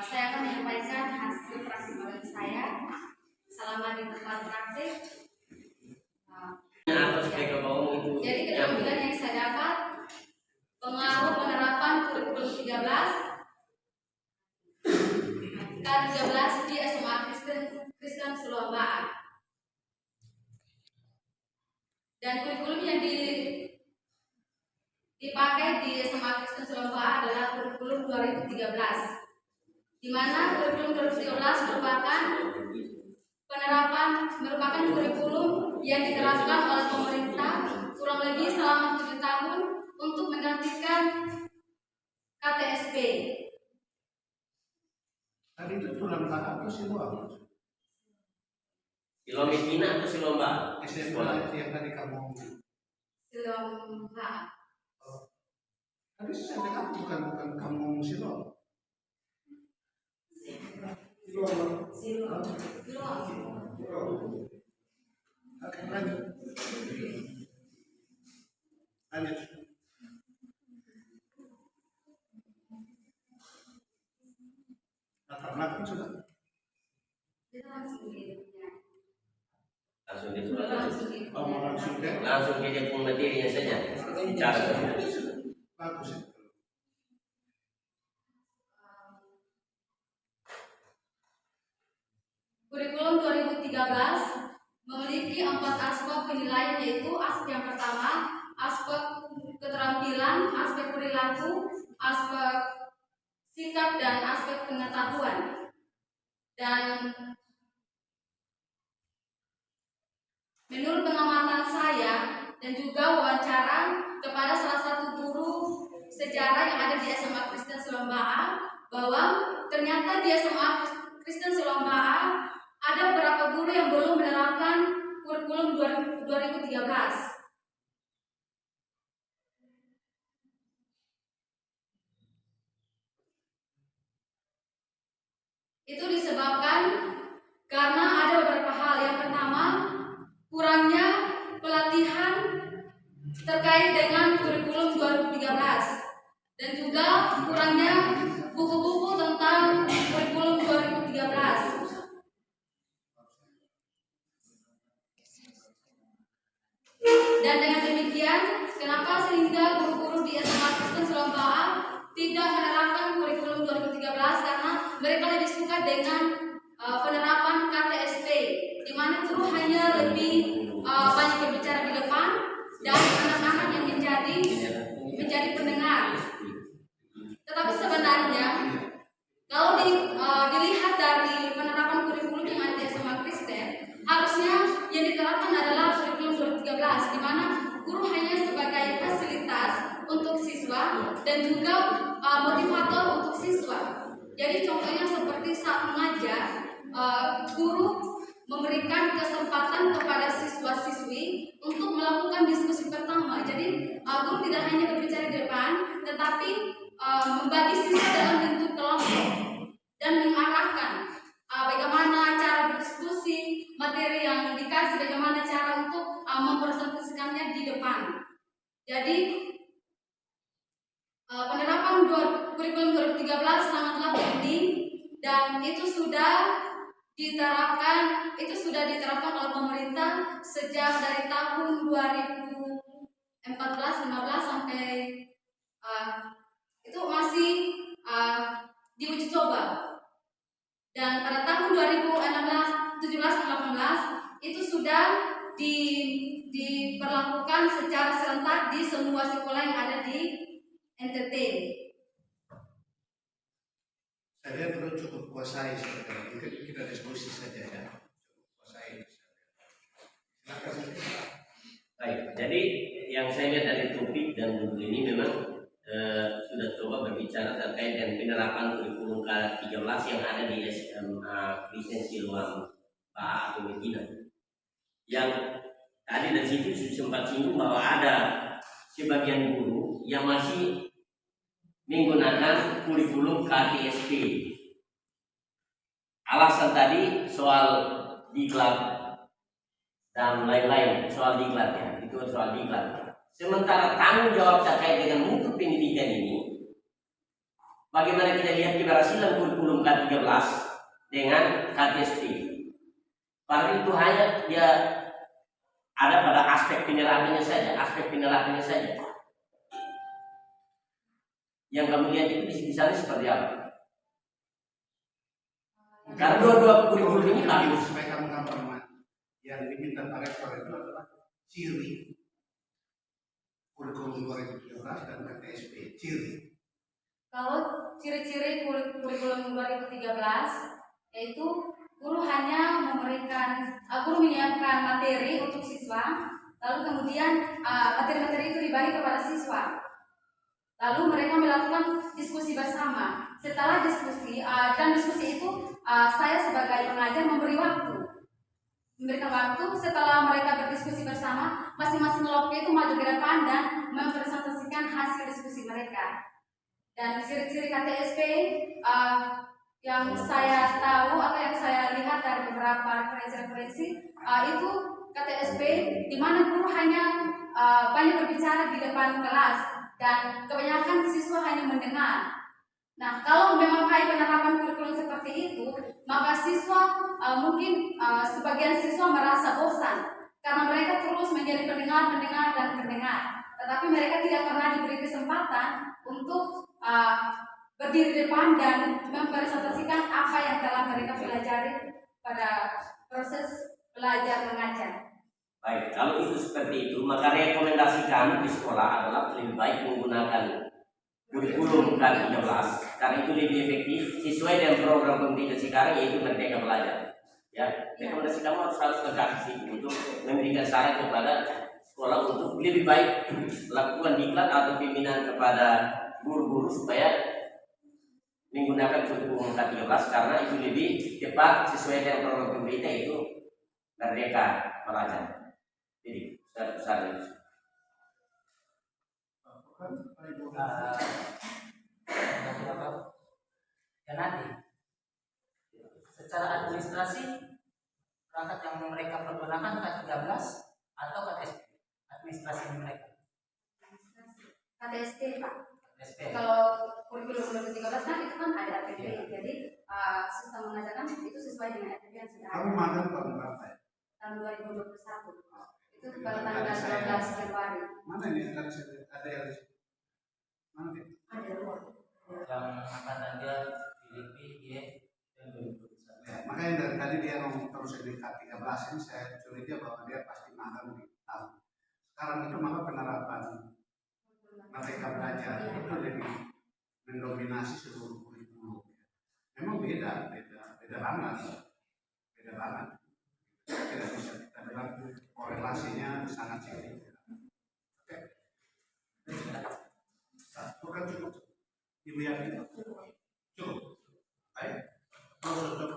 Saya akan menyampaikan hasil praktik magang saya selama di tempat praktik. Jadi keterampilan yang saya dapat, pengaruh penerapan kurikulum 13 K13 di SMA Kristen Sulawesi. Dan kurikulum yang dipakai di SMA Kristen Sulawesi adalah kurikulum 2013, di mana kurikulum 2013 merupakan kurikulum yang diterapkan oleh pemerintah kurang lebih selama 7 tahun untuk menggantikan KTSP. Tadi itu tulang tangan atau siluam? Siluam Medina atau siluam Mbak? SMA yang tadi kamu. Siluam Mbak. Tadi saya dengar bukan kamu siluam. Siluam. Oke, lanjut. Latar sudah. Langsung ke dia pun materinya saja. Cara bagus. Kurikulum 2013 memiliki 4 aspek penilaian, yaitu aspek yang pertama, aspek keterampilan, aspek perilaku, aspek sikap, dan aspek pengetahuan. Dan menurut pengamatan saya dan juga wawancara kepada salah satu guru sejarah yang ada di SMA Kristen Sulawesi, bahwa ternyata di SMA Kristen Sulawesi ada beberapa guru yang belum menerapkan kurikulum 2013. Itu disebabkan karena ada beberapa hal. Yang pertama, kurangnya pelatihan terkait dengan kurikulum 2013, dan juga kurangnya buku-buku tentang kurikulum 2013. Dan dengan demikian, kenapa sehingga guru-guru di SMA Kristen Sulawesi tidak menerapkan kurikulum 2013? Karena mereka lebih suka dengan penerapan KTSP, di mana guru hanya lebih banyak berbicara di depan dan anak-anak yang menjadi pendengar. Tetapi sebenarnya kalau dilihat dari penerapan kurikulum yang ada di SMA Kristen, harusnya yang diterapkan adalah kurikulum 2013, di mana guru hanya sebagai fasilitas untuk siswa dan juga motivator untuk siswa. Jadi contohnya seperti saat mengajar, guru memberikan kesempatan kepada siswa-siswi untuk melakukan diskusi pertama. Jadi guru tidak hanya berbicara di depan, tetapi membagi siswa dalam bentuk kelompok dan mengarahkan bagaimana cara berdiskusi, materi yang dikasih, bagaimana cara untuk mempresentasikannya di depan. Jadi penerapan kurikulum 2013 sangatlah penting, dan itu sudah diterapkan oleh pemerintah sejak dari tahun 2014-15 sampai itu masih diuji coba. Dan pada tahun 2016, 17, 18 itu sudah diperlakukan secara serentak di semua sekolah yang ada di NTT. Saya perlu cukup kuasai seperti kita diskusi saja ya. Kuasai. Baik, jadi yang saya lihat dari topik dan buku ini memang sudah coba berbicara terkait dengan penerapan kurikulum K13 yang ada di SMA Kristen Sulawesi atau Medina. Yang tadi dari situ sempat singgung bahwa ada sebagian guru yang masih menggunakan kurikulum KTSP. Alasan tadi soal diklat dan lain-lain, soal diklat ya, itu soal diklat. Sementara tanggung jawab terkait dengan mutu pendidikan ini, bagaimana kita lihat keberhasilan kurikulum KTSP dengan KTSP. Karena itu hanya dia ada pada aspek penerapannya saja, Yang kamu lihat itu di sana seperti apa? Karena dua-dua kurikulum ini bagus. Supaya kamu gampang, yang diminta Pak Rektor itu adalah ciri kurikulum 2017 dan KTSP, ciri. Kalau ciri-ciri kurikulum 2013 yaitu guru hanya guru menyiapkan materi untuk siswa, lalu kemudian materi-materi itu dibagi kepada siswa. Lalu mereka melakukan diskusi bersama. Setelah diskusi dan diskusi itu saya sebagai pengajar memberikan waktu setelah mereka berdiskusi bersama, masing-masing kelompok itu maju ke depan dan mempresentasikan hasil diskusi mereka. Dan ciri-ciri KTSP yang saya tahu atau yang saya lihat dari beberapa referensi itu KTSP di mana guru hanya banyak berbicara di depan kelas dan kebanyakan siswa hanya mendengar. Nah, kalau memang penerapan kurikulum seperti itu, maka siswa mungkin sebagian siswa merasa bosan karena mereka terus menjadi pendengar. Tetapi mereka tidak pernah diberi kesempatan untuk berdiri di depan dan mempresentasikan apa yang telah mereka pelajari pada proses belajar mengajar. Baik, kalau itu seperti itu, maka rekomendasi kami di sekolah adalah lebih baik menggunakan kurikulum K13 karena itu lebih efektif sesuai dengan program pendidikan sekarang, yaitu Merdeka Belajar. Ya, rekomendasi kamu harus lengkap untuk memberikan saran kepada sekolah untuk lebih baik lakukan diklat atau pembinaan kepada guru-guru supaya menggunakan kurikulum K13 karena itu lebih cepat sesuai dengan program pemerintah, itu Merdeka Belajar. Jadi, besar itu. Dan nanti secara administrasi perangkat yang mereka pergunakan K13 atau KTSP administrasi mereka. KTSP Pak. KTSP. Kalau kurikulum 2013 kan itu kan ada APP, jadi sistem mengajarkan itu sesuai dengan APP yang sudah ada. Kamu magang tahun berapa ya? Tahun 2021. Itu pada tanggal 12 Februari. Mana ini ada yang mana ini? Ada luar. Yang angkatan dia Filipina dan 2021. Ya, makanya dari tadi dia ngomong terus di K13 ini saya curiga bahwa dia pasti magang di tahun. Sekarang itu malah penerapan Merdeka Belajar itu lebih mendominasi seluruh kurikulum. Memang beda banget. Tidak bisa kita bilang korelasinya sangat signifikan. Oke. Bukan cukup. Ibu yakin? Cukup. Baik. Kalau